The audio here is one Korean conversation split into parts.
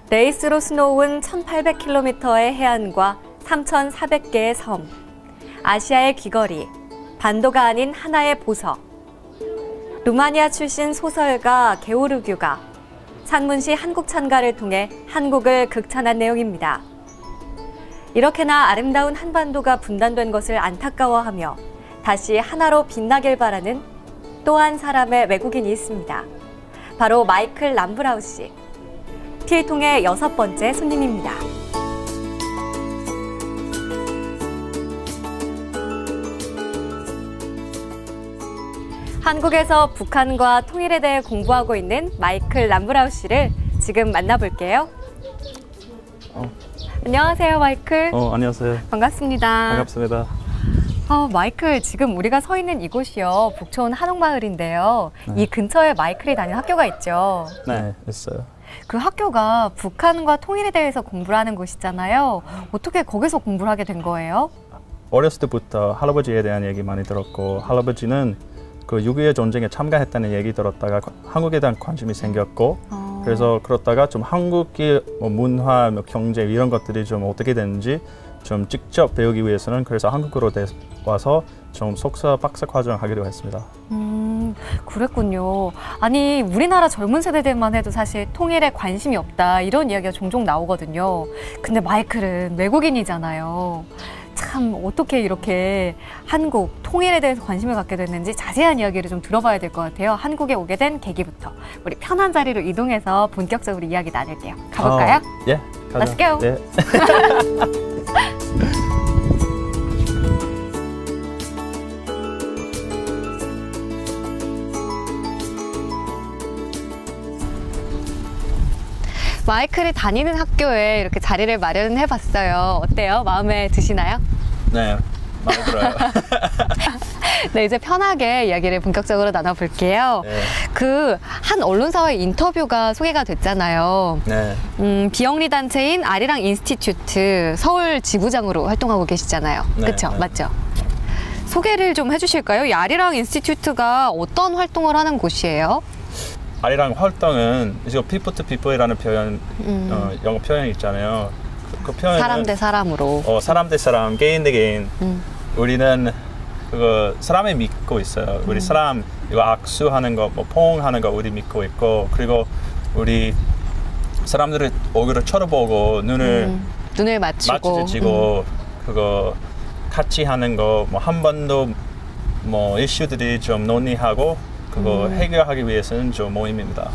레이스로 수놓은 1,800km의 해안과 3,400개의 섬, 아시아의 귀걸이, 반도가 아닌 하나의 보석. 루마니아 출신 소설가 게오르규가 산문시 한국찬가를 통해 한국을 극찬한 내용입니다. 이렇게나 아름다운 한반도가 분단된 것을 안타까워하며 다시 하나로 빛나길 바라는 또 한 사람의 외국인이 있습니다. 바로 마이클 람브라우 씨. 필통의 6번째 손님입니다. 한국에서 북한과 통일에 대해 공부하고 있는 마이클 람브라우 씨를 지금 만나볼게요. 안녕하세요, 마이클. 안녕하세요. 반갑습니다. 반갑습니다. 마이클, 지금 우리가 서 있는 이곳이요, 북촌 한옥마을인데요. 이 근처에 마이클이 다니는 학교가 있죠? 네, 있어요. 그 학교가 북한과 통일에 대해서 공부를 하는 곳이잖아요. 어떻게 거기서 공부를 하게 된 거예요? 어렸을 때부터 할아버지에 대한 얘기 많이 들었고, 할아버지는 그 6.25 전쟁에 참가했다는 얘기 들었다가 한국에 대한 관심이 생겼고, 그래서 그렇다가 좀 한국의 문화, 경제 이런 것들이 좀 어떻게 되는지 좀 직접 배우기 위해서는 그래서 한국으로 와서 좀 석사 박사 과정을 하기로 했습니다. 그랬군요. 아니, 우리나라 젊은 세대들만 해도 사실 통일에 관심이 없다 이런 이야기가 종종 나오거든요. 근데 마이클은 외국인이잖아요. 참 어떻게 이렇게 한국 통일에 대해서 관심을 갖게 됐는지 자세한 이야기를 좀 들어봐야 될 것 같아요. 한국에 오게 된 계기부터 우리 편한 자리로 이동해서 본격적으로 이야기 나눌게요. 가볼까요? 예, 가자. Let's go. 네. 마이클이 다니는 학교에 이렇게 자리를 마련해봤어요. 어때요? 마음에 드시나요? 네, 마음에 들어요. 네, 이제 편하게 이야기를 본격적으로 나눠볼게요. 네. 그 한 언론사와의 인터뷰가 소개가 됐잖아요. 네. 비영리 단체인 아리랑 인스티튜트 서울 지부장으로 활동하고 계시잖아요. 네, 그렇죠? 네. 맞죠? 소개를 좀 해주실까요? 이 아리랑 인스티튜트가 어떤 활동을 하는 곳이에요? 아리랑 활동은 이제 people to people이라는 표현, 영어 표현이 있잖아요. 그 표현은 사람 대 사람으로. 사람 대 사람, 개인 대 개인. 우리는 그거 사람을 믿고 있어요. 우리 사람 이거 악수하는 거, 뭐 포옹하는 거 우리 믿고 있고, 그리고 우리 사람들을 얼굴을 쳐다보고 눈을 맞추고 그거 같이 하는 거, 뭐 한 번도 뭐 이슈들이 좀 논의하고 그거 해결하기 위해서는 좀 모임입니다.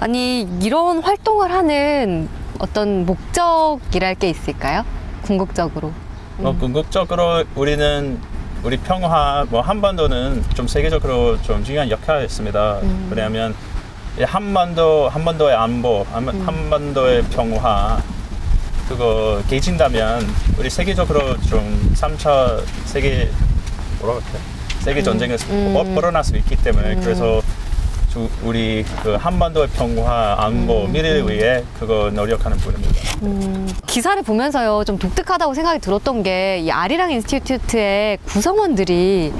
아니, 이런 활동을 하는 어떤 목적이랄 게 있을까요? 궁극적으로. 궁극적으로 우리 평화, 뭐 한반도는 좀 세계적으로 좀 중요한 역할을 했습니다. 왜냐하면 한반도의 안보, 한반도의 평화 그거 깨진다면 우리 세계적으로 좀 3차 세계 세계 전쟁에서 벌어날 수 있기 때문에 그래서 우리 그 한반도의 평화, 안보, 미래를 위해 그거 노력하는 분입니다. 기사를 보면서요, 좀 독특하다고 생각이 들었던 게 이 아리랑 인스티튜트의 구성원들이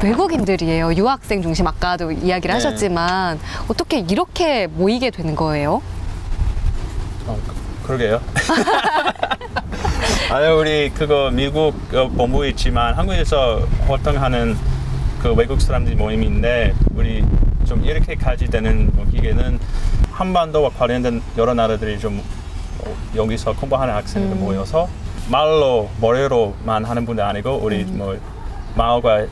외국인들이에요. 유학생 중심, 아까도 이야기를 하셨지만 어떻게 이렇게 모이게 되는 거예요? 그러게요. 아니, 우리 그거 미국 본부에 있지만 한국에서 활동하는 그 외국 사람들이 모임인데 우리 좀 이렇게까지 되는 기계는 한반도와 관련된 여러 나라들이 좀 여기서 공부하는 학생들 모여서 말로 머리로만 하는 분들 아니고 우리 뭐 마음과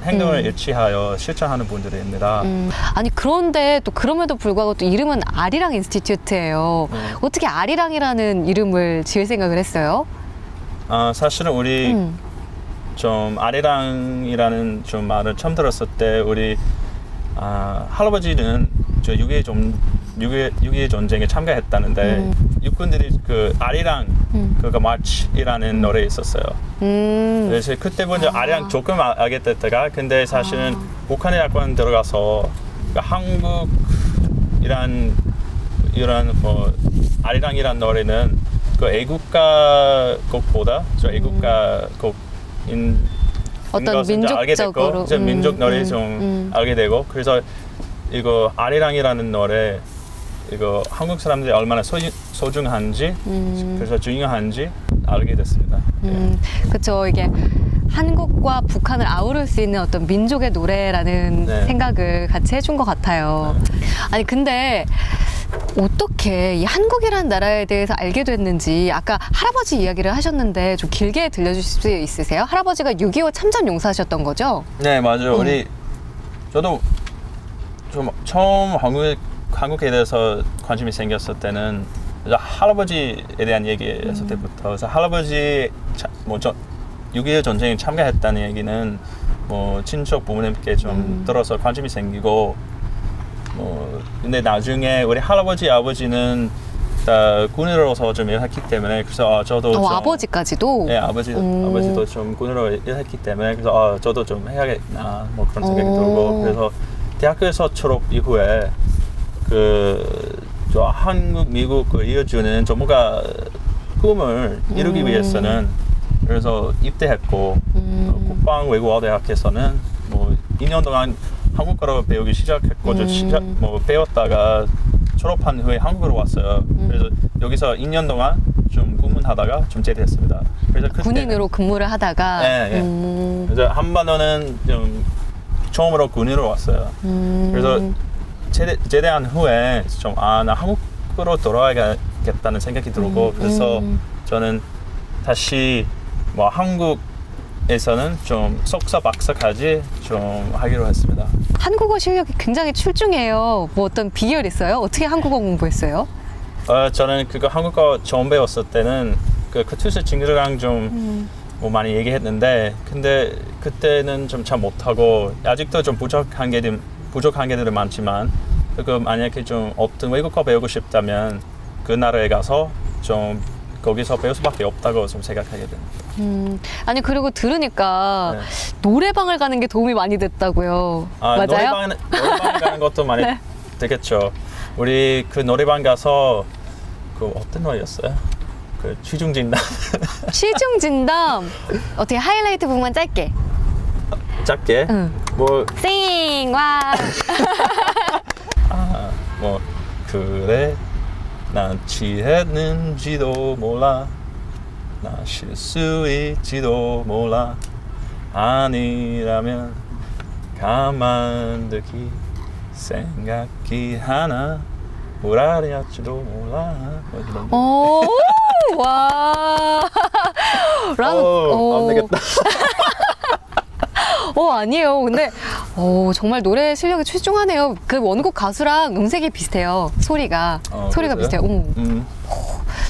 행동을 일치하여 실천하는 분들입니다. 아니, 그런데 또 그럼에도 불구하고 또 이름은 아리랑 인스티튜트예요. 어떻게 아리랑이라는 이름을 지을 생각을 했어요? 사실은 우리 좀 아리랑이라는 좀 말을 처음 들었을 때 우리 할아버지는 저 6.25 전쟁에 참가했다는데 육군들이 그 아리랑 그거 마치이라는 노래 있었어요. 그래서 그때부터 아리랑 조금 알게 됐다가 근데 사실은 북한에 약간 들어가서 한국이란 이런 뭐 아리랑이란 노래는 그 애국가 곡보다 저 애국가 곡인 어떤 민족적으로 민족 노래 좀 알게 되고 그래서 이거 아리랑이라는 노래 이거 한국 사람들이 얼마나 소중한지 그래서 중요한지 알게 됐습니다. 그렇죠. 이게 한국과 북한을 아우를 수 있는 어떤 민족의 노래라는 네. 생각을 같이 해준 것 같아요. 아니 근데 어떻게 이 한국이라는 나라에 대해서 알게 됐는지 아까 할아버지 이야기를 하셨는데 좀 길게 들려주실 수 있으세요? 할아버지가 6.25 참전 용사셨던 거죠? 네, 맞아요. 저도 좀 처음 한국에 대해서 관심이 생겼을 때는 할아버지에 대한 얘기였을 때부터 그래서 할아버지 6.25 전쟁에 참가했다는 얘기는 뭐 친척 부모님께 좀 들어서 관심이 생기고 근데 나중에 우리 할아버지 아버지는 다 군으로서 좀 일했기 때문에 그래서 저도 좀 아버지까지도? 네, 아버지도 좀 군으로 일했기 때문에 그래서 저도 좀 해야겠나 뭐 그런 생각이 들고 그래서 대학교에서 졸업 이후에 저 한국 미국 이어주는 전문가 꿈을 이루기 위해서는 그래서 입대했고 국방외국어대학에서는 뭐 2년 동안 한국어로 배우기 시작했고 배웠다가 졸업한 후에 한국으로 왔어요. 그래서 여기서 2년 동안 좀 근무하다가 좀 제대했습니다. 그래서 군인으로 근무를 하다가 네. 그래서 한반도는 좀 처음으로 군인으로 왔어요. 그래서 제대한 후에 좀 나 한국으로 돌아가야겠다는 생각이 들고 그래서 저는 다시 뭐 한국에서는 좀 석사 박사까지 좀 하기로 했습니다. 한국어 실력이 굉장히 출중해요. 뭐 어떤 비결 있어요? 어떻게 한국어 공부했어요? 저는 그거 한국어 처음 배웠을 때는 그 투수 징그러강 좀 뭐 많이 얘기했는데 근데 그때는 좀 잘 못하고 아직도 좀 부족한 게들은 많지만 그 만약에 좀 어떤 외국어 배우고 싶다면 그 나라에 가서 좀 거기서 배울 수밖에 없다고 좀 생각하게 됩니다. 아니 그리고 들으니까 노래방을 가는 게 도움이 많이 됐다고요. 맞아요? 노래방 가는 것도 많이 되겠죠. 우리 그 노래방 가서 그 어떤 노래였어요? 그 취중진담. 취중진담. 어떻게 하이라이트 부분만 짧게. 짧게. 뭐 싱 와. 뭐 그래 난 취했는지도 몰라 나 실수일지도 몰라 아니라면 가만두기 생각이 하나 우라리할지도 몰라 오, 와. 안 되겠다. 아니에요. 근데 정말 노래 실력이 출중하네요. 그 원곡 가수랑 음색이 비슷해요. 소리가 그래서요? 비슷해요.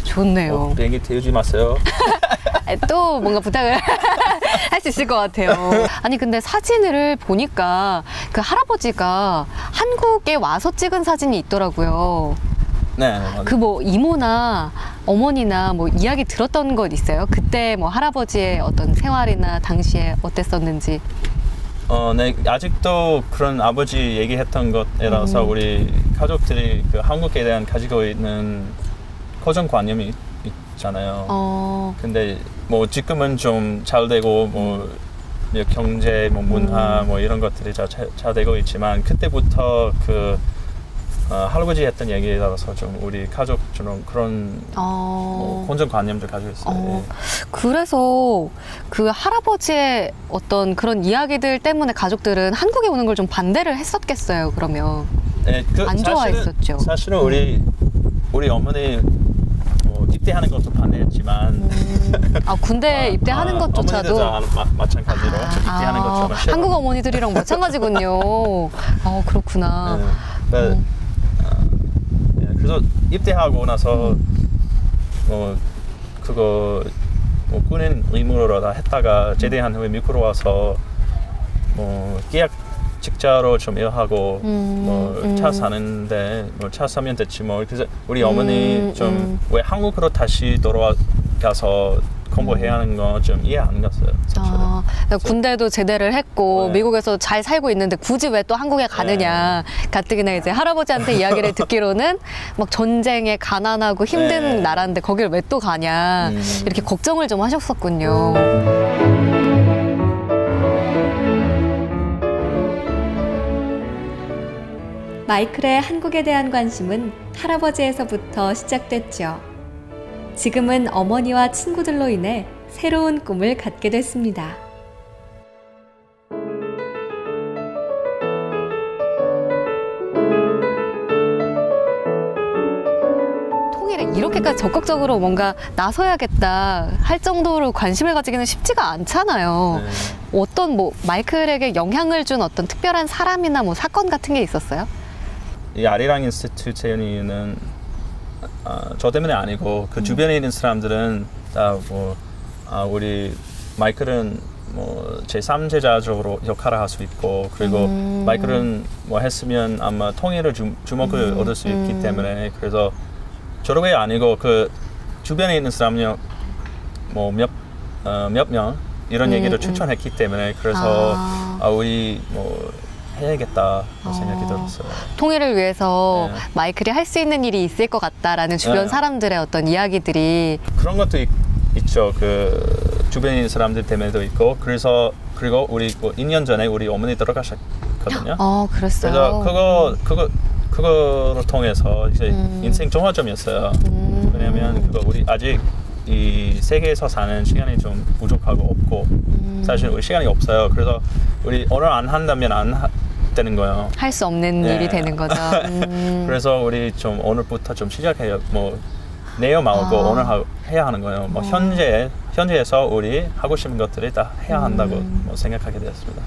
좋네요. 비행기 태우지 마세요. 또 뭔가 부탁을 할 수 있을 것 같아요. 아니 근데 사진을 보니까 그 할아버지가 한국에 와서 찍은 사진이 있더라고요. 네. 그 뭐 이모나 어머니나 뭐 이야기 들었던 것 있어요? 그때 뭐 할아버지의 어떤 생활이나 당시에 어땠었는지. 네, 아직도 그런 아버지 얘기했던 것이라서 우리 가족들이 그 한국에 대한 가지고 있는 고정관념이 있잖아요. 근데 뭐 지금은 좀 잘 되고 뭐 경제, 뭐 문화 뭐 이런 것들이 잘 되고 있지만 그때부터 그 할아버지 했던 얘기에 따라서 좀 우리 가족처럼 그런 뭐 고정관념도 가지고 있어요. 그래서 그 할아버지의 어떤 그런 이야기들 때문에 가족들은 한국에 오는 걸 좀 반대를 했었겠어요. 그러면 네, 안 좋아했었죠. 사실은 우리 어머니 뭐 입대하는 것도 반대했지만 군대 입대하는 것조차도 마찬가지로 입대하는 것처럼 한국 어머니들이랑 마찬가지군요. 그렇구나. 그래서 입대하고 나서 그거 군인 의무로 다 했다가 제대한 후에 미국으로 와서 계약 직자로 좀 일하고 차 사는데 차 사면 됐지 뭐. 그래서 우리 어머니 좀 왜 한국으로 다시 돌아가서 공부해야 하는 거 좀 이해 안 갔어요. 그러니까 군대도 제대를 했고 미국에서 잘 살고 있는데 굳이 왜 또 한국에 가느냐. 가뜩이나 이제 할아버지한테 이야기를 듣기로는 막 전쟁에 가난하고 힘든 나라인데 거길 왜 또 가냐. 이렇게 걱정을 좀 하셨었군요. 마이클의 한국에 대한 관심은 할아버지에서부터 시작됐죠. 지금은 어머니와 친구들로 인해 새로운 꿈을 갖게 됐습니다. 통일에 이렇게까지 적극적으로 뭔가 나서야겠다 할 정도로 관심을 가지기는 쉽지가 않잖아요. 어떤 뭐 마이클에게 영향을 준 어떤 특별한 사람이나 뭐 사건 같은 게 있었어요? 이 아리랑 인스티튜트 재현이는 저 때문에 아니고 그 주변에 있는 사람들은 다 뭐 우리 마이클은 뭐 제3제자적으로 역할을 할 수 있고 그리고 마이클은 뭐 했으면 아마 통일을 주목을 얻을 수 있기 때문에 그래서 저런 게 아니고 그 주변에 있는 사람이 뭐 몇 명 이런 얘기를 추천했기 때문에 그래서 우리 뭐 해야겠다 생각이 들었어요. 통일을 위해서 네. 마이클이 할 수 있는 일이 있을 것 같다라는 주변 네. 사람들의 어떤 이야기들이 그런 것도 있죠. 그 주변에 있는 사람들 때문에도 있고 그리고 우리 뭐 2년 전에 우리 어머니 돌아가셨거든요. 그랬어요. 그래서 그거를 통해서 이제 인생 종화점이었어요. 왜냐면 그거 우리 아직 이 세계에서 사는 시간이 좀 부족하고 없고 사실 우리 시간이 없어요. 그래서 우리 오늘 안 한다면 안 되는 거예요. 할 수 없는 일이 되는 거죠. 그래서 우리 좀 오늘부터 좀 시작해요. 뭐 내일 말고 오늘 해야 하는 거예요. 뭐 현재에서 우리 하고 싶은 것들을 다 해야 한다고 뭐 생각하게 되었습니다.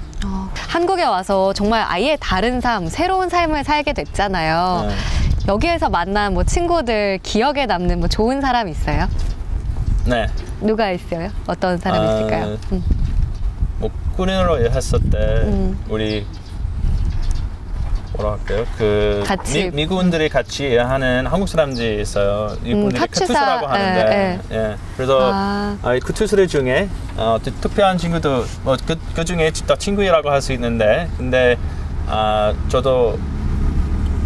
한국에 와서 정말 아예 다른 삶, 새로운 삶을 살게 됐잖아요. 여기에서 만난 뭐 친구들 기억에 남는 뭐 좋은 사람 있어요? 네. 누가 있어요? 어떤 사람 있을까요? 뭐 군인으로 일했을 때 우리 뭐라 할까요? 그 같이 미군들이 같이 일하는 한국 사람들이 있어요. 이분들이 카투스라고 하는데, 예. 그래서 카투스들 중에 특별한 친구도 뭐 그 중에 친구라고 할 수 있는데, 근데 저도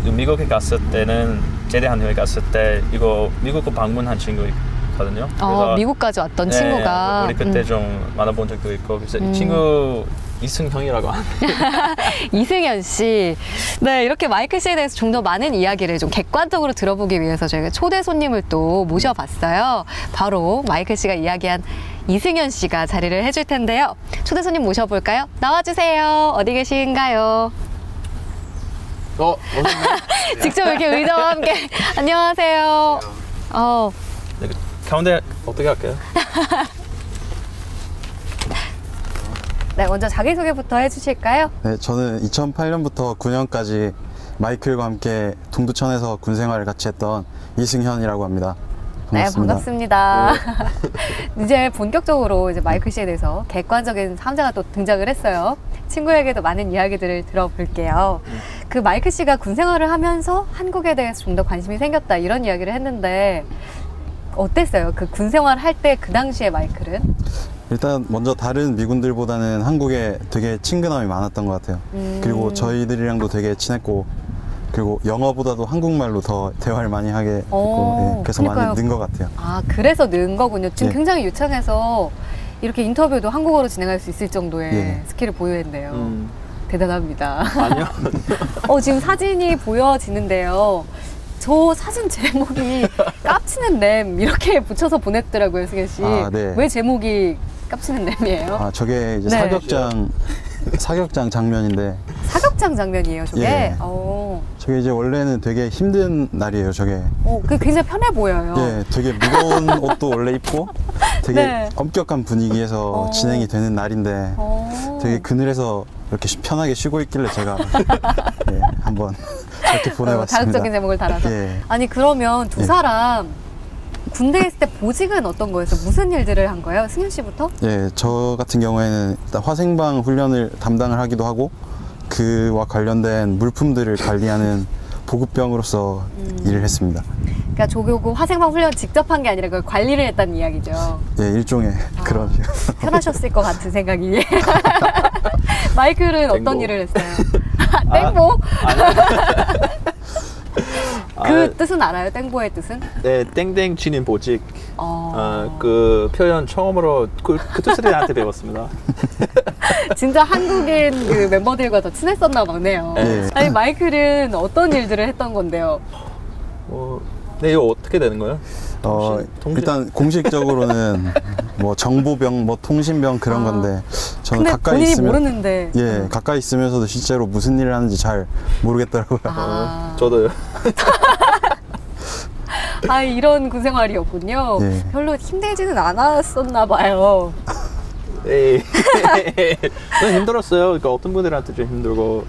미국에 갔을 때는 제대한 후에 갔을 때 이거 미국을 방문한 친구거든요. 그래서 미국까지 왔던 친구가 우리 그때 좀 만나본 적도 있고, 그래서 이 친구 이승형이라고 하는데 이승현 씨. 네, 이렇게 마이클 씨에 대해서 좀 더 많은 이야기를 좀 객관적으로 들어보기 위해서 저희가 초대 손님을 또 모셔봤어요. 바로 마이클 씨가 이야기한 이승현 씨가 자리를 해줄 텐데요. 초대 손님 모셔볼까요? 나와주세요. 어디 계신가요? 직접 이렇게 의자와 함께 안녕하세요. 가운데 어떻게 할까요? 네, 먼저 자기소개부터 해주실까요? 네, 저는 2008년부터 9년까지 마이클과 함께 동두천에서 군 생활을 같이 했던 이승현이라고 합니다. 반갑습니다. 네, 반갑습니다. 이제 본격적으로 이제 마이클 씨에 대해서 객관적인 삼자가 또 등장을 했어요. 친구에게도 많은 이야기들을 들어볼게요. 그 마이클 씨가 군 생활을 하면서 한국에 대해서 좀 더 관심이 생겼다 이런 이야기를 했는데 어땠어요? 그 군 생활 할 때 그 당시에 마이클은? 일단 먼저 다른 미군들보다는 한국에 되게 친근함이 많았던 것 같아요. 그리고 저희들이랑도 되게 친했고, 그리고 영어보다도 한국말로 더 대화를 많이 하게 됐고, 네, 그래서 그러니까요. 많이 는 것 같아요. 그래서 는 거군요. 지금 네. 굉장히 유창해서 이렇게 인터뷰도 한국어로 진행할 수 있을 정도의 네. 스킬을 보유했네요. 대단합니다. 아니요. 지금 사진이 보여지는데요. 저 사진 제목이 깝치는 램 이렇게 붙여서 보냈더라고요, 승현 씨. 네. 왜 제목이 깝치는 램이에요? 저게 이제 네. 사격장 장면인데, 사격장 장면이에요, 저게? 예. 저게 이제 원래는 되게 힘든 날이에요, 저게. 그게 굉장히 편해 보여요. 예, 되게 무거운 옷도 원래 입고 되게 네. 엄격한 분위기에서 진행이 되는 날인데 되게 그늘에서 이렇게 편하게 쉬고 있길래 제가 예, 한번 이렇게 보내봤습니다. 자극적인 제목을 달아서. 예. 아니 그러면 두 사람 군대에 있을 때 보직은 어떤 거였어요? 무슨 일들을 한 거예요? 승현 씨부터? 예, 저 같은 경우에는 일단 화생방 훈련을 담당을 하기도 하고 그와 관련된 물품들을 관리하는 보급병으로서 일을 했습니다. 그러니까 조교고 화생방 훈련 직접 한 게 아니라 그걸 관리를 했다는 이야기죠. 예, 일종의 그런. 편하셨을 것 같은 생각이. 마이클은 땡보. 어떤 일을 했어요? 땡보? 그 뜻은 알아요? 땡보의 뜻은? 네, 땡땡 치는 보직. 그 표현 처음으로 그 뜻을 나한테 배웠습니다. 진짜 한국인 그 멤버들과 더 친했었나 보네요. 네. 아니 마이클은 어떤 일들을 했던 건데요? 네, 이거 어떻게 되는 거예요? 일단 공식적으로는 뭐 정보병, 뭐 통신병 그런 건데 저는 근데 가까이 본인이 있으면 모르는데. 예, 가까이 있으면서도 실제로 무슨 일을 하는지 잘 모르겠더라고요. 저도요. 아 이런 군 생활이었군요. 예. 별로 힘들지는 않았었나 봐요. 에이. 힘들었어요. 그러니까 어떤 분들한테 좀 힘들고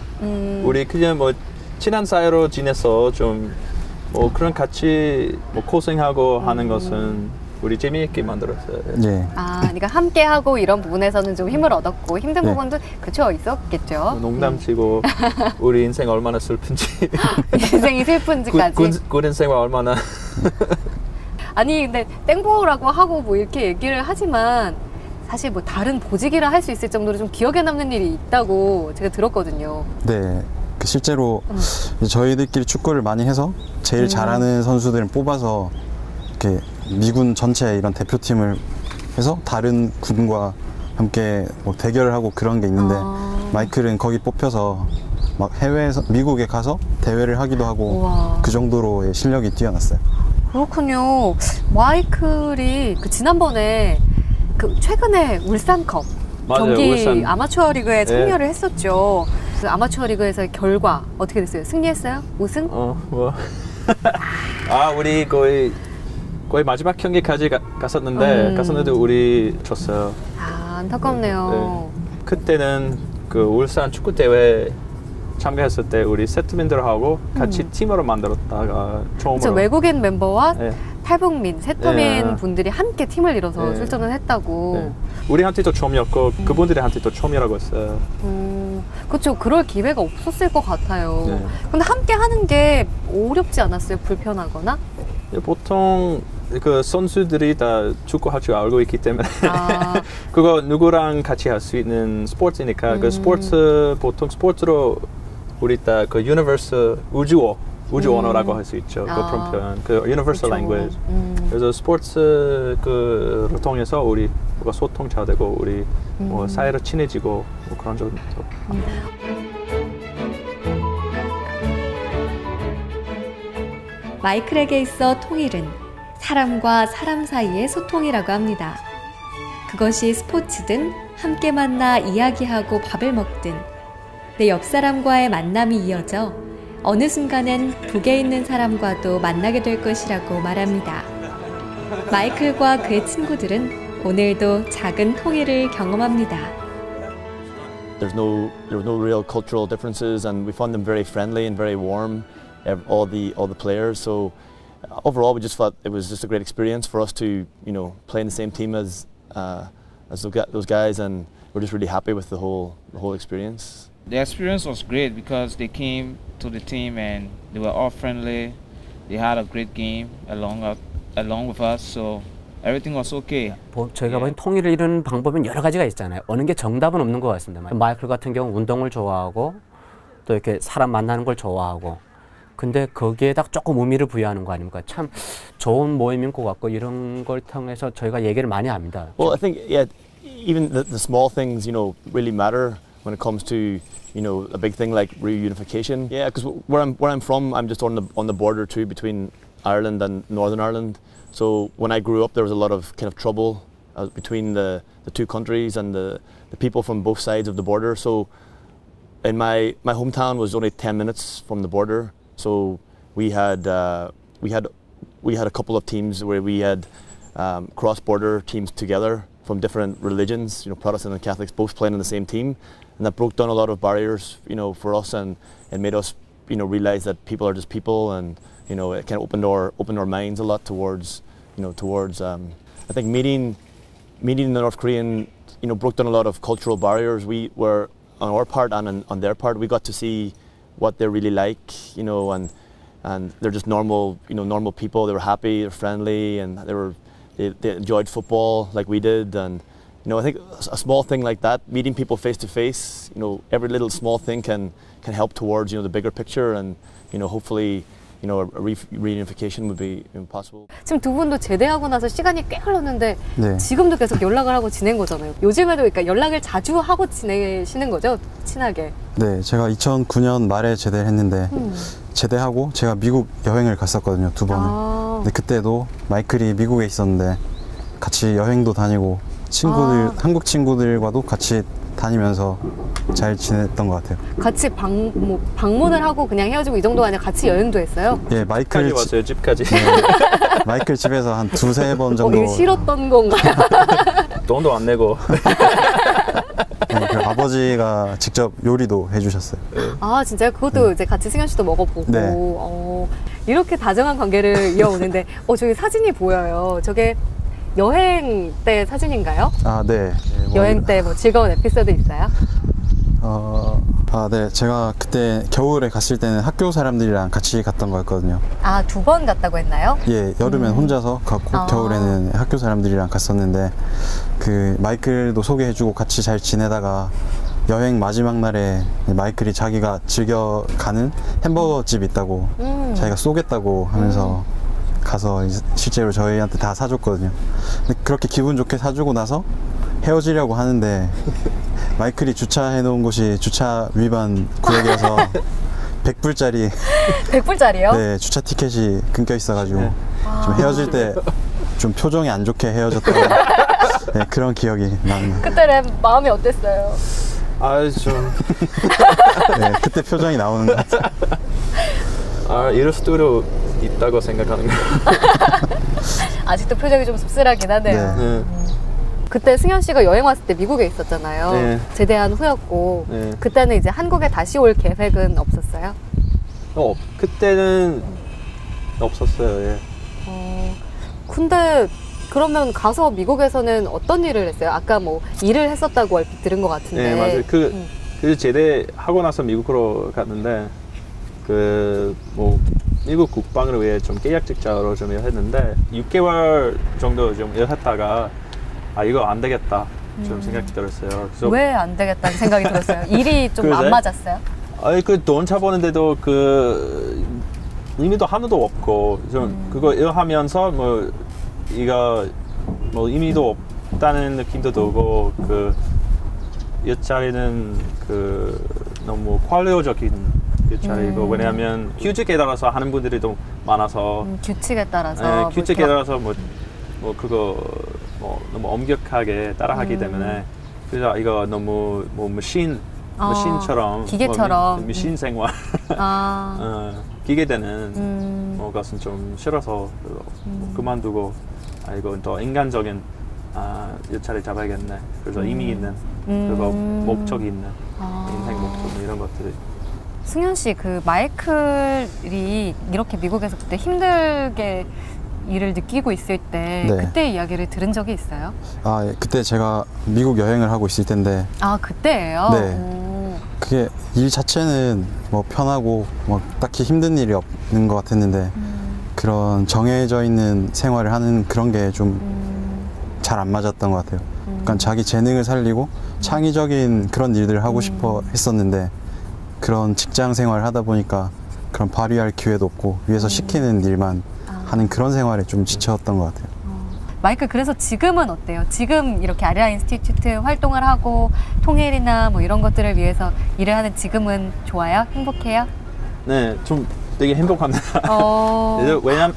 우리 그냥 뭐 친한 사이로 지내서 좀 뭐 그런 같이 뭐 고생하고 하는 것은 우리 재미있게 만들었어요. 예. 그러니까 함께 하고 이런 부분에서는 좀 힘을 얻었고 힘든 네. 부분도 그쵸 있었겠죠. 농담치고 우리 인생 얼마나 슬픈지. 인생이 슬픈지까지. 군 인생은 얼마나. 아니 근데 땡보라고 하고 뭐 이렇게 얘기를 하지만 사실 뭐 다른 보직이라 할 수 있을 정도로 좀 기억에 남는 일이 있다고 제가 들었거든요. 네. 그 실제로 저희들끼리 축구를 많이 해서 제일 잘하는 선수들을 뽑아서 이렇게 미군 전체 이런 대표팀을 해서 다른 군과 함께 뭐 대결을 하고 그런 게 있는데 마이클은 거기 뽑혀서 막 해외에서 미국에 가서 대회를 하기도 하고 우와. 그 정도로의 실력이 뛰어났어요. 그렇군요. 마이클이 그 지난번에 그 최근에 울산컵 맞아요, 경기 울산. 아마추어 리그에 참여를 했었죠. 그 아마추어 리그에서의 결과 어떻게 됐어요? 승리했어요? 우승? 뭐. 우리 거의 마지막 경기까지 갔었는데 우리 졌어요. 안타깝네요. 네. 그때는 그 울산 축구 대회 참가했을 때 우리 세트민들하고 같이 팀으로 만들었다가 처음으로. 그쵸, 외국인 멤버와 네. 탈북민, 세터민 네. 분들이 함께 팀을 이뤄서 네. 출전을 했다고. 네. 우리한테도 처음이었고 그분들한테도 처음이라고 했어요. 그렇죠. 그럴 기회가 없었을 것 같아요. 네. 근데 함께 하는 게 어렵지 않았어요? 불편하거나? 보통 그 선수들이 다 축구할 줄 알고 있기 때문에 그거 누구랑 같이 할 수 있는 스포츠니까 그 스포츠 보통 스포츠로 우리 다 그 유니버스 우주 언어라고 할 수 있죠. 그 그런 표현, 그 universal 그쵸. language. 그래서 스포츠 그를 통해서 우리 뭐가 소통 잘 되고 우리 뭐 사이로 친해지고 뭐 그런 점도. 마이클에게 있어 통일은 사람과 사람 사이의 소통이라고 합니다. 그것이 스포츠든 함께 만나 이야기하고 밥을 먹든 내 옆 사람과의 만남이 이어져 어느 순간엔 북에 있는 사람과도 만나게 될 것이라고 말합니다. 마이클과 그의 친구들은 오늘도 작은 통일을 경험합니다. There were no real cultural differences, and we found them very friendly and very warm. All the players. So overall, we just thought it was just a great experience for us to play in the same team as those guys, and we're just really happy with the whole experience. The experience was great because they came to the team and they were all friendly. They had a great game along with us, so everything was okay. 저희가 보기엔 통일을 이루는 방법은 여러 가지가 있잖아요. 어느 게 정답은 없는 것 같습니다. 마이클 같은 경우 운동을 좋아하고 또 이렇게 사람 만나는 걸 좋아하고 근데 거기에다 조금 의미를 부여하는 거 아닙니까? 참 좋은 모임인 것 같고 이런 걸 통해서 저희가 얘기를 많이 합니다. Well, I think even the small things really matter when it comes to a big thing like reunification. Yeah, because where I'm from, I'm just on the border too between Ireland and Northern Ireland. So when I grew up, there was a lot of kind of trouble between the two countries and the people from both sides of the border. So in my hometown was only 10 minutes from the border. So we had a couple of teams where we had cross-border teams together from different religions, Protestant and Catholics both playing on the same team, and that broke down a lot of barriers, for us and made us, realize that people are just people, and it kind of opened our minds a lot towards I think meeting the North Korean, broke down a lot of cultural barriers. We were on our part and on their part, we got to see what they're really like, and they're just normal, normal people. They were happy, they're friendly, and they enjoyed football like we did. And I think a small thing like that, meeting people face to face, every little small thing can help towards the bigger picture, and hopefully you know, a reunification would be impossible. 지금 두 분도 제대하고 나서 시간이 꽤 흘렀는데 네. 지금도 계속 연락을 하고 지낸 거잖아요. 요즘에도 그러니까 연락을 자주 하고 지내시는 거죠? 친하게. 네, 제가 2009년 말에 제대를 했는데 제대하고 제가 미국 여행을 갔었거든요, 2번을. 근데 그때도 마이클이 미국에 있었는데 같이 여행도 다니고 한국 친구들과도 같이 다니면서 잘 지냈던 것 같아요. 같이 방문을 하고 그냥 헤어지고 이 정도가 아니라 같이 여행도 했어요? 예, 마이클 왔어요, 집까지. 네, 마이클 집에서 한 2-3번 정도. 이게 싫었던 건가요? 돈도 안 내고. 네, 그 아버지가 직접 요리도 해주셨어요. 아 진짜요? 그것도 이제 같이 승현 씨도 먹어보고 네. 이렇게 다정한 관계를 이어오는데 저기 사진이 보여요. 저게 여행 때 사진인가요? 아, 네. 여행 때 뭐 즐거운 에피소드 있어요? 네. 제가 그때 겨울에 갔을 때는 학교 사람들이랑 같이 갔던 거였거든요. 아, 2번 갔다고 했나요? 예, 여름엔 혼자서 갔고 겨울에는 학교 사람들이랑 갔었는데 그 마이클도 소개해주고 같이 잘 지내다가 여행 마지막 날에 마이클이 자기가 즐겨 가는 햄버거 집 있다고 자기가 쏘겠다고 하면서 가서 실제로 저희한테 다 사줬거든요. 근데 그렇게 기분 좋게 사주고 나서 헤어지려고 하는데 마이클이 주차해 놓은 곳이 주차 위반 구역이어서 100불짜리 100불짜리요? 네, 주차 티켓이 끊겨 있어가지고 좀 헤어질 때 좀 표정이 안 좋게 헤어졌다고 네, 그런 기억이 납니다. 그때는 마음이 어땠어요? 좀. 네, 그때 표정이 나오는 것 같아요. 이럴 수도 있다고 생각하는 거. 아직도 표정이 좀 씁쓸하긴 하네요. 네. 그때 승현 씨가 여행 왔을 때 미국에 있었잖아요. 네. 제대한 후였고 네. 그때는 이제 한국에 다시 올 계획은 없었어요? 그때는 없었어요. 예. 근데 그러면 가서 미국에서는 어떤 일을 했어요? 아까 뭐 일을 했었다고 얼핏 들은 것 같은데. 네, 맞아요. 그 제대하고 나서 미국으로 갔는데 뭐 미국 국방을 위해 좀 계약직자로 좀 일했는데 6개월 정도 좀 일했다가 이거 안 되겠다 좀 생각이 들었어요. 왜 안 되겠다는 생각이 들었어요? 일이 좀 안 맞았어요? 그 돈 차보는데도 의미도 하나도 없고 좀 그거 일하면서 뭐 이거 뭐 의미도 없다는 느낌도 들고 일자리는 너무 관료적인 일자리고 왜냐하면 규칙에 따라서 하는 분들이 좀 많아서 규칙에 따라서 규칙에 따라서 그거 너무 엄격하게 따라하기 때문에 그래서 이거 너무 머신처럼 기계처럼 머신 생활 기계되는 것은 좀 싫어서 그만두고 이거 더 인간적인 일자리 잡아야겠네. 그래서 의미 있는 그거 목적이 있는 인생 목적 이런 것들이. 승현 씨, 마이클이 이렇게 미국에서 그때 힘들게 일을 느끼고 있을 때 네. 그때 이야기를 들은 적이 있어요? 예, 그때 제가 미국 여행을 하고 있을 텐데 그때예요? 네. 그게 일 자체는 뭐 편하고 뭐 딱히 힘든 일이 없는 것 같았는데 그런 정해져 있는 생활을 하는 그런 게 좀 잘 안 맞았던 것 같아요. 그러니까 자기 재능을 살리고 창의적인 그런 일들을 하고 싶어 했었는데 그런 직장 생활을 하다 보니까 그런 발휘할 기회도 없고 위에서 시키는 일만 하는 그런 생활에 좀 지쳤던 것 같아요. 마이클, 그래서 지금은 어때요? 지금 이렇게 아리아 인스티튜트 활동을 하고 통일이나 뭐 이런 것들을 위해서 일을 하는 지금은 좋아요? 행복해요? 네, 좀 되게 행복합니다.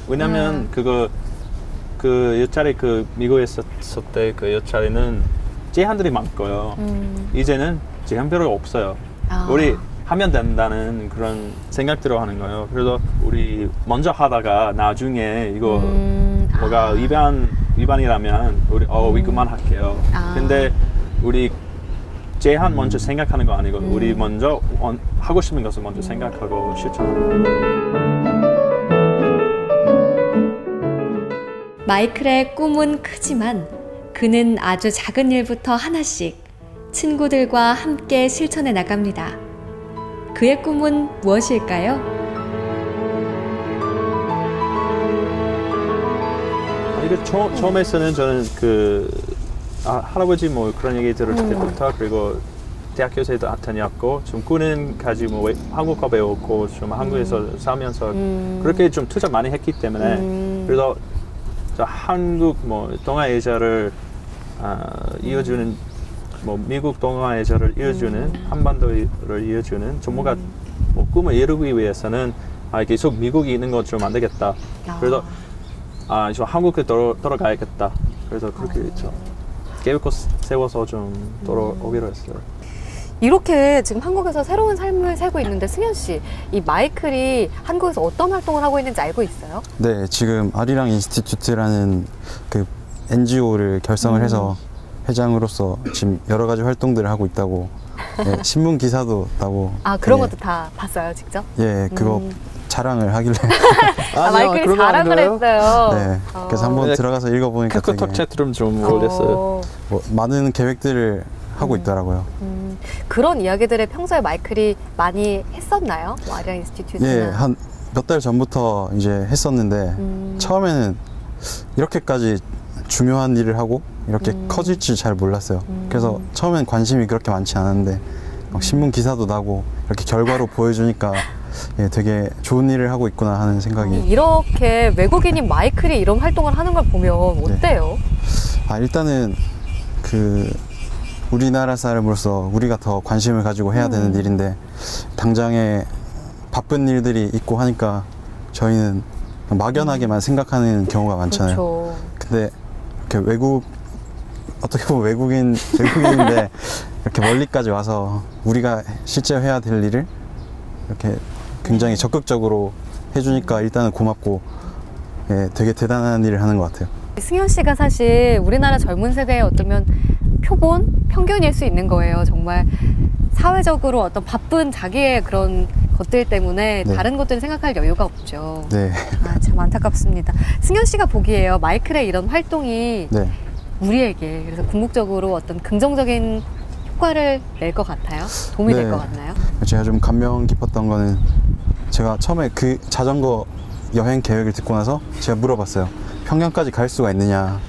왜냐면 그 일자리 미국에 있었을 때 그 일자리는 제한들이 많고요. 이제는 제한 별로 없어요. 우리 하면 된다는 그런 생각대로 하는 거예요. 그래서 우리 먼저 하다가 나중에 이거 뭐가 위반이라면 우리 그만할게요. 근데 우리 제한 먼저 생각하는 거 아니고 우리 먼저 하고 싶은 것을 먼저 생각하고 실천하는. 마이클의 꿈은 크지만 그는 아주 작은 일부터 하나씩 친구들과 함께 실천해 나갑니다. 그의 꿈은 무엇일까요? 이거 처음에서는 저는 할아버지 뭐 그런 얘기 들을 때부터 그리고 대학교에도 다녔고 좀 군인까지 뭐 한국어 배웠고 좀 한국에서 살면서 그렇게 좀 투자 많이 했기 때문에 그래서 저 한국 뭐 동아아시아를 이어주는 뭐 미국 동아아시아를 이어주는 한반도를 이어주는 전문가 뭐 꿈을 이루기 위해서는 계속 미국에 있는 건 좀 안 되겠다. 그래서 좀 한국에 돌아가야겠다. 그래서 그렇게 했죠. 계획을 세워서 좀 돌아오기로 했어요. 이렇게 지금 한국에서 새로운 삶을 살고 있는데 승현 씨, 이 마이클이 한국에서 어떤 활동을 하고 있는지 알고 있어요? 네, 지금 아리랑 인스티튜트라는 그 NGO를 결성을 해서 회장으로서 지금 여러 가지 활동들을 하고 있다고 네, 신문 기사도 나고 그런 네, 것도 다 봤어요, 직접? 예, 그거 자랑을 하길래 마이클이 자랑을 했어요. 네, 그래서 한번 들어가서 읽어보니까 카카오톡 채트룸 좀 올렸어요. 뭐 많은 계획들을 하고 있더라고요. 그런 이야기들을 평소에 마이클이 많이 했었나요? 뭐 아리랑 인스티튜트나? 예, 한 몇 달 전부터 이제 했었는데 처음에는 이렇게까지 중요한 일을 하고 이렇게 커질 줄 잘 몰랐어요. 그래서 처음엔 관심이 그렇게 많지 않았는데 막 신문 기사도 나고 이렇게 결과로 보여주니까 예, 되게 좋은 일을 하고 있구나 하는 생각이. 이렇게 외국인인 마이클이 이런 활동을 하는 걸 보면 어때요? 일단은 그 우리나라 사람으로서 우리가 더 관심을 가지고 해야 되는 일인데 당장에 바쁜 일들이 있고 하니까 저희는 막연하게만 생각하는 경우가 많잖아요. 그렇죠. 근데 이렇게 어떻게 보면 외국인인데 이렇게 멀리까지 와서 우리가 실제 해야 될 일을 이렇게 굉장히 적극적으로 해주니까 일단은 고맙고 예, 되게 대단한 일을 하는 것 같아요. 승현 씨가 사실 우리나라 젊은 세대의 어쩌면 평균일 수 있는 거예요. 정말 사회적으로 어떤 바쁜 자기의 그런 것들 때문에 네. 다른 것들을 생각할 여유가 없죠. 네. 참 안타깝습니다. 승현 씨가 보기에요, 마이클의 이런 활동이 네. 우리에게 그래서 궁극적으로 어떤 긍정적인 효과를 낼 것 같아요? 도움이 될 것 같나요? 제가 좀 감명 깊었던 거는 제가 처음에 그 자전거 여행 계획을 듣고 나서 제가 물어봤어요. 평양까지 갈 수가 있느냐?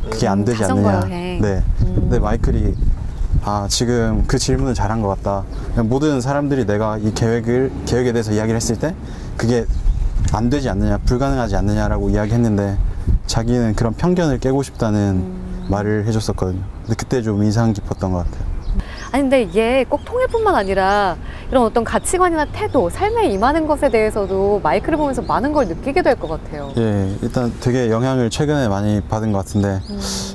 그게 안 되지 자전거 않느냐? 여행. 네. 근데 마이클이 지금 그 질문을 잘한 것 같다. 모든 사람들이 내가 이 계획에 대해서 이야기를 했을 때 그게 안 되지 않느냐, 불가능하지 않느냐라고 이야기했는데 자기는 그런 편견을 깨고 싶다는 말을 해줬었거든요. 근데 그때 좀 인상 깊었던 것 같아요. 아니 근데 이게 꼭 통일뿐만 아니라 이런 어떤 가치관이나 태도, 삶에 임하는 것에 대해서도 마이클을 보면서 많은 걸 느끼게 될 것 같아요. 예, 일단 되게 영향을 최근에 많이 받은 것 같은데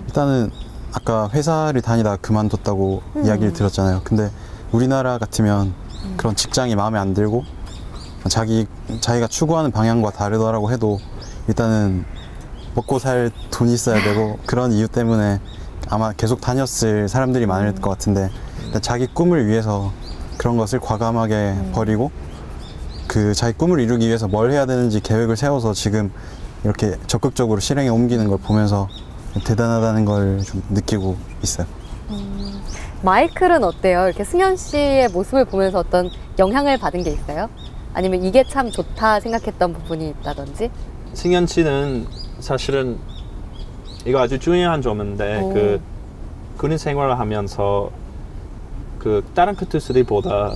일단은 아까 회사를 다니다 그만뒀다고 이야기를 들었잖아요. 근데 우리나라 같으면 그런 직장이 마음에 안 들고 자기가 추구하는 방향과 다르더라고 해도 일단은 먹고 살 돈이 있어야 되고 그런 이유 때문에 아마 계속 다녔을 사람들이 많을 것 같은데 자기 꿈을 위해서 그런 것을 과감하게 버리고 자기 꿈을 이루기 위해서 뭘 해야 되는지 계획을 세워서 지금 이렇게 적극적으로 실행에 옮기는 걸 보면서 대단하다는 걸 좀 느끼고 있어요. 마이클은 어때요? 이렇게 승현 씨의 모습을 보면서 어떤 영향을 받은 게 있어요? 아니면 이게 참 좋다 생각했던 부분이 있다든지? 승현 씨는 사실은 이거 아주 중요한 점인데 군인 생활을 하면서 다른 커트스들보다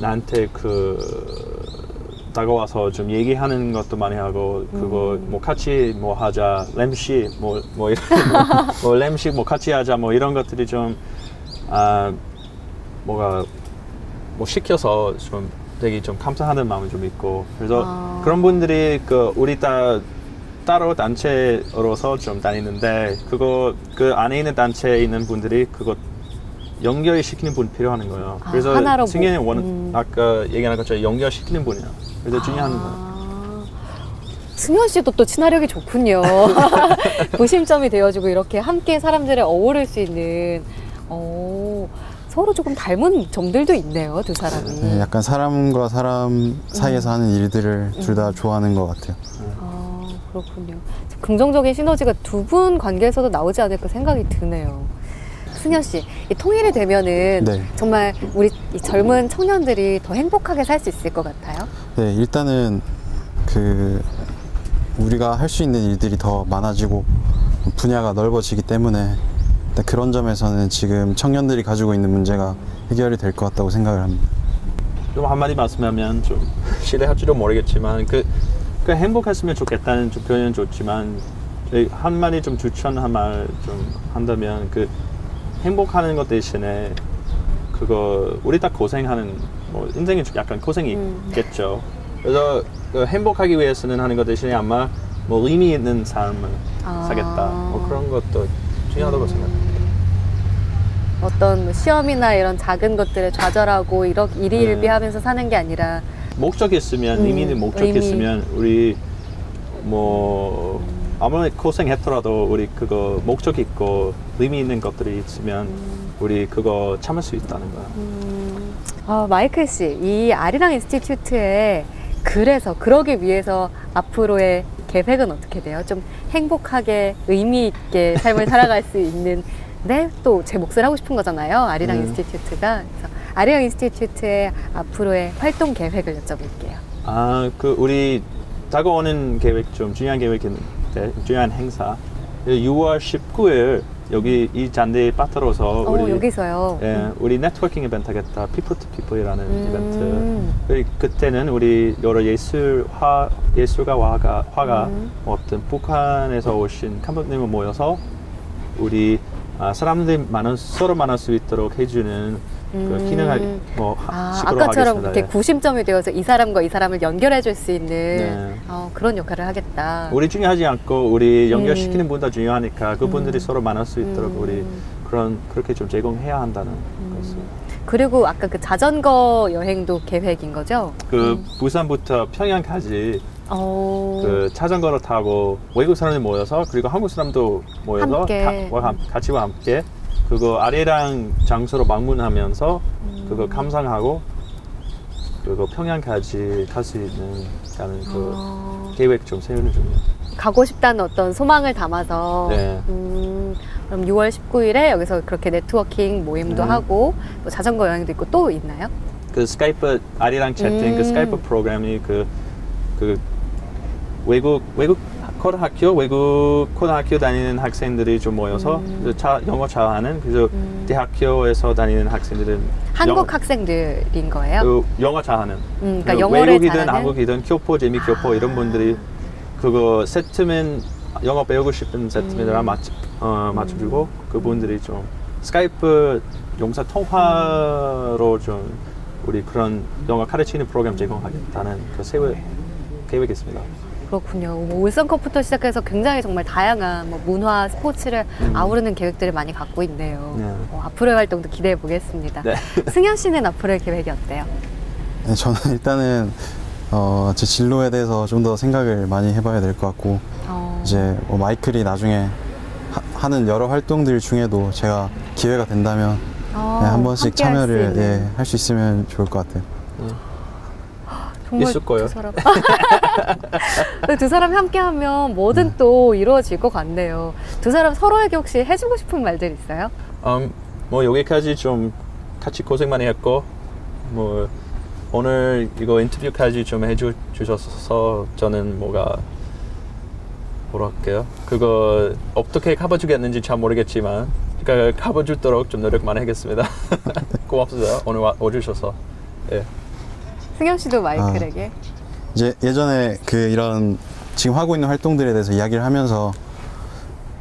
나한테 다가와서 좀 얘기하는 것도 많이 하고 그거 뭐 같이 뭐 하자 램식 뭐 이런 뭐 램식 뭐 같이 하자 뭐 이런 것들이 좀 뭐가 뭐 시켜서 좀 되게 좀 감사하는 마음이 좀 있고 그래서 그런 분들이 우리 따로 단체로서 좀 다니는데 그 안에 있는 단체에 있는 분들이 그거 연결시키는 분 필요한 거예요. 그래서 승현이 아까 얘기한 것처럼 연결시키는 분이야. 그래서 중요한 거예요. 승현 씨도 또 친화력이 좋군요. 구심점이 되어주고 이렇게 함께 사람들을 어우를 수 있는 서로 조금 닮은 점들도 있네요, 두 사람이. 네, 약간 사람과 사람 사이에서 하는 일들을 둘 다 좋아하는 것 같아요. 그렇군요. 긍정적인 시너지가 두 분 관계에서도 나오지 않을까 생각이 드네요. 승현 씨, 이 통일이 되면은 네. 정말 우리 이 젊은 청년들이 더 행복하게 살 수 있을 것 같아요? 네, 일단은 우리가 할 수 있는 일들이 더 많아지고 분야가 넓어지기 때문에 일단 그런 점에서는 지금 청년들이 가지고 있는 문제가 해결이 될 것 같다고 생각을 합니다. 좀 한마디 말씀하면 좀 실례할지도 모르겠지만 그 행복했으면 좋겠다는 좀 표현은 좋지만 한마디 좀 추천한 말 좀 한다면 그 행복하는 것 대신에 그거 우리 다 고생하는 뭐 인생에 약간 고생이 있겠죠. 그래서 그 행복하기 위해서는 하는 것 대신에 아마 뭐 의미 있는 삶을 살겠다. 뭐 그런 것도 중요하다고 생각합니다. 어떤 뭐 시험이나 이런 작은 것들에 좌절하고 일희일비하면서 사는 게 아니라 목적이 있으면 의미 있는 목적이 있으면 우리 뭐 아무리 고생했더라도 우리 그거 목적이 있고 의미 있는 것들이 있으면 우리 그거 참을 수 있다는 거야. 마이클 씨, 이 아리랑 인스티튜트에 그래서 그러기 위해서 앞으로의 계획은 어떻게 돼요? 좀 행복하게 의미 있게 삶을 살아갈 수 있는 또 제 몫을 하고 싶은 거잖아요. 아리랑 인스티튜트가. 그래서 아리랑 인스티튜트의 앞으로의 활동 계획을 여쭤볼게요. 그 우리 다가오는 계획 좀 중요한 계획인데 중요한 행사 6월 19일 여기 이 잔디 밭으로서 우리 여기서요. 우리 네트워킹 이벤트 하겠다. People to People이라는 이벤트. 그때는 우리 여러 예술가 화가 어떤 북한에서 오신 감독님을 모여서 우리 사람들이 서로 만날 수 있도록 해주는 그 기능을 식으로 아까처럼 하겠습니다. 이렇게 구심점이 되어서 이 사람과 이 사람을 연결해 줄 수 있는 그런 역할을 하겠다. 우리 중요하지 않고 우리 연결시키는 분도 중요하니까 그분들이 서로 만날 수 있도록 우리 그렇게 좀 제공해야 한다는 것을. 그리고 아까 그 자전거 여행도 계획인 거죠? 그 부산부터 평양까지 그 자전거를 타고 외국 사람들이 모여서 그리고 한국 사람도 모여서 같이와 함께 그거 아리랑 장소로 방문하면서 그거 감상하고 그거 평양까지 갈 수 있는 그 계획 좀 세우는 중이에요. 가고 싶다는 어떤 소망을 담아서 그럼 6월 19일에 여기서 그렇게 네트워킹 모임도 하고 또 자전거 여행도 있고 또 있나요? 그 스카이프 아리랑 채팅 그 스카이프 프로그램이 그 외국 고등학교 다니는 학생들이 좀 모여서 영어 잘하는 그래서 대학교에서 다니는 학생들은 한국 학생들인 거예요? 영어 잘하는 그러니까 영어를 외국이든 잘하는? 한국이든 교포 재미교포 이런 분들이 그거 세트맨 영어 배우고 싶은 세트맨을 맞춰주고 그분들이 좀 스카이프 영상 통화로 좀 우리 그런 영어 가르치는 프로그램 제공하겠다는 그 계획이 있습니다. 그렇군요. 뭐 울산컵부터 시작해서 굉장히 정말 다양한 문화, 스포츠를 아우르는 계획들을 많이 갖고 있네요. 앞으로의 활동도 기대해 보겠습니다. 승현 씨는 앞으로의 계획이 어때요? 네, 저는 일단은 제 진로에 대해서 좀 더 생각을 많이 해봐야 될 것 같고 이제 마이클이 나중에 하는 여러 활동들 중에도 제가 기회가 된다면 한 번씩 참여를 할 수 있으면 좋을 것 같아요. 정말 있을 거예요. 두 사람이 함께하면 뭐든 또 이루어질 것 같네요. 두 사람 서로에게 혹시 해주고 싶은 말들 있어요? 뭐 여기까지 좀 같이 고생 많이 했고 뭐 오늘 이거 인터뷰까지 좀 해주셔서 저는 뭐라 할게요. 그거 어떻게 가봐주겠는지 잘 모르겠지만 그러니까 가봐주도록 좀 노력 많이 하겠습니다. 고맙습니다. 오늘 와주셔서. 승현 씨도 마이클에게? 이제 예전에 이런 지금 하고 있는 활동들에 대해서 이야기를 하면서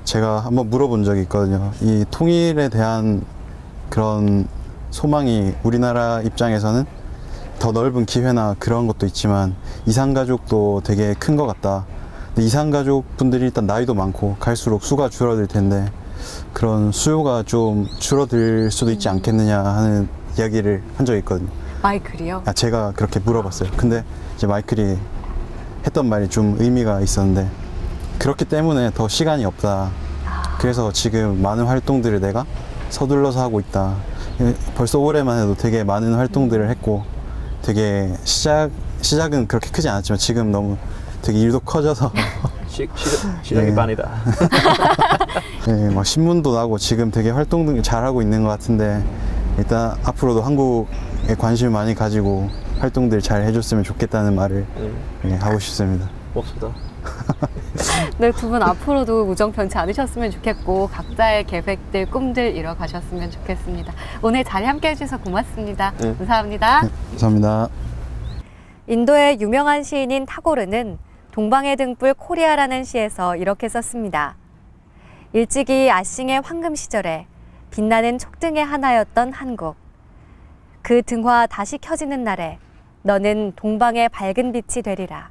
제가 한번 물어본 적이 있거든요. 이 통일에 대한 그런 소망이 우리나라 입장에서는 더 넓은 기회나 그런 것도 있지만 이산가족도 되게 큰 것 같다. 근데 이산가족 분들이 일단 나이도 많고 갈수록 수가 줄어들 텐데 그런 수요가 좀 줄어들 수도 있지 않겠느냐 하는 이야기를 한 적이 있거든요. 마이클이요? 제가 그렇게 물어봤어요. 근데 이제 마이클이 했던 말이 좀 의미가 있었는데 그렇기 때문에 더 시간이 없다. 그래서 지금 많은 활동들을 내가 서둘러서 하고 있다. 벌써 올해만 해도 되게 많은 활동들을 했고 되게 시작은 그렇게 크지 않았지만 지금 너무 되게 일도 커져서 시작이 반이다. 막 신문도 나고 지금 되게 활동들 잘하고 있는 것 같은데 일단 앞으로도 한국에 관심을 많이 가지고 활동들 잘 해줬으면 좋겠다는 말을 하고 싶습니다. 고맙습니다. 네, 두 분 앞으로도 우정 편치 않으셨으면 좋겠고 각자의 계획들, 꿈들 이뤄가셨으면 좋겠습니다. 오늘 자리 함께 해주셔서 고맙습니다. 네. 감사합니다. 네, 감사합니다. 인도의 유명한 시인인 타고르는 동방의 등불 코리아라는 시에서 이렇게 썼습니다. 일찍이 아싱의 황금 시절에 빛나는 촉등의 하나였던 한국. 그 등화 다시 켜지는 날에 너는 동방의 밝은 빛이 되리라.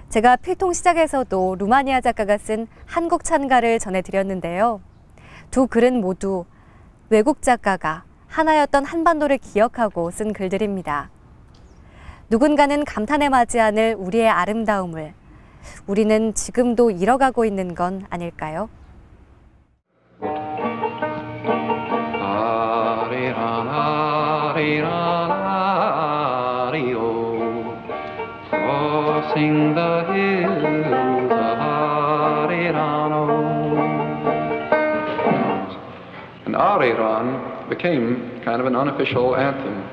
제가 필통 시작에서도 루마니아 작가가 쓴 한국 찬가를 전해드렸는데요. 두 글은 모두 외국 작가가 하나였던 한반도를 기억하고 쓴 글들입니다. 누군가는 감탄에 맞지 않을 우리의 아름다움을 우리는 지금도 잃어가고 있는 건 아닐까요? Crossing the hills of Arirano. And Ariran became kind of an unofficial anthem.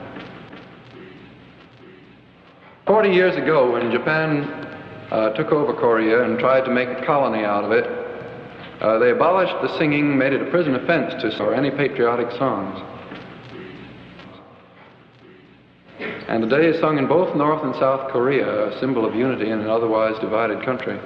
40 years ago, when Japan took over Korea and tried to make a colony out of it, they abolished the singing, made it a prison offense to sing any patriotic songs. And today is sung in both North and South Korea, a symbol of unity in an otherwise divided country.